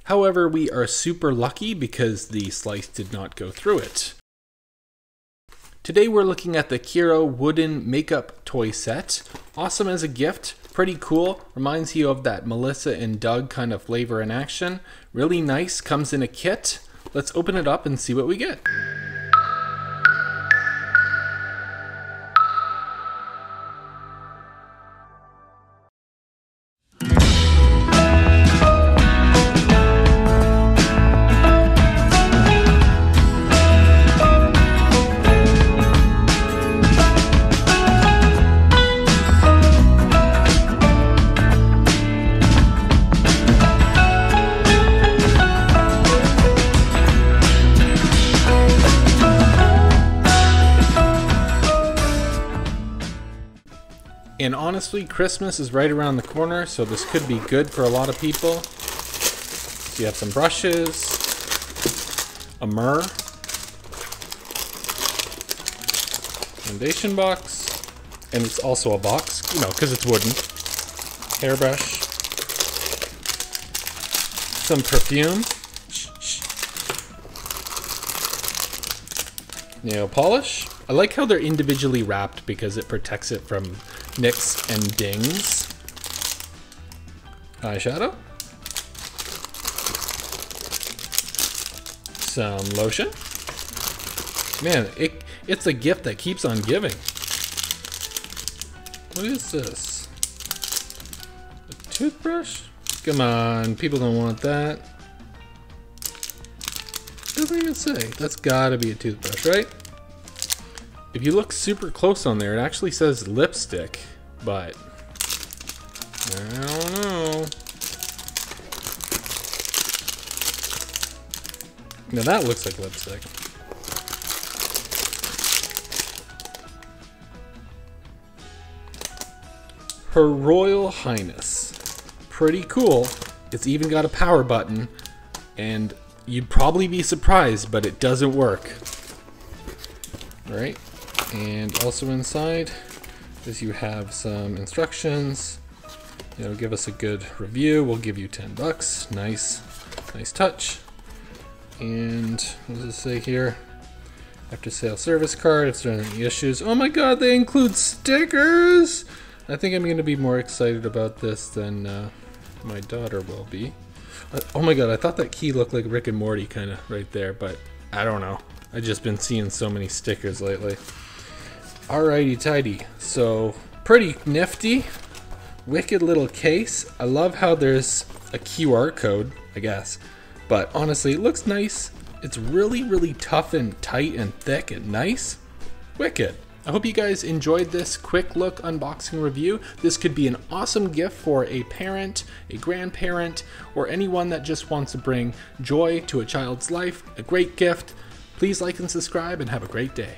However, we are super lucky because the slice did not go through it. Today we're looking at the CIRO wooden makeup toy set. Awesome as a gift, pretty cool, reminds you of that Melissa and Doug kind of flavor in action. Really nice, comes in a kit. Let's open it up and see what we get. And honestly, Christmas is right around the corner, so this could be good for a lot of people. So you have some brushes, a myrrh, foundation box, and it's also a box, you know, because it's wooden. Hairbrush, some perfume, nail polish. I like how they're individually wrapped because it protects it from nicks and dings. Eyeshadow. Some lotion. Man, it's a gift that keeps on giving. What is this? A toothbrush? Come on, people don't want that. Doesn't even say. That's gotta be a toothbrush, right? If you look super close on there, it actually says lipstick, but I don't know. Now that looks like lipstick. Her Royal Highness. Pretty cool. It's even got a power button, and you'd probably be surprised, but it doesn't work. All right. And also inside is you have some instructions. It'll give us a good review. We'll give you 10 bucks. Nice touch. And what does it say here? After sale service card, if there are any issues. Oh my god, they include stickers! I think I'm going to be more excited about this than my daughter will be. Oh my god, I thought that key looked like Rick and Morty kind of right there, but I don't know. I've just been seeing so many stickers lately. Alrighty tidy, so pretty nifty, wicked little case. I love how there's a QR code, I guess, but honestly it looks nice. It's really tough and tight and thick and nice. Wicked. I hope you guys enjoyed this quick look unboxing review. This could be an awesome gift for a parent, a grandparent, or anyone that just wants to bring joy to a child's life. A great gift. Please like and subscribe and have a great day.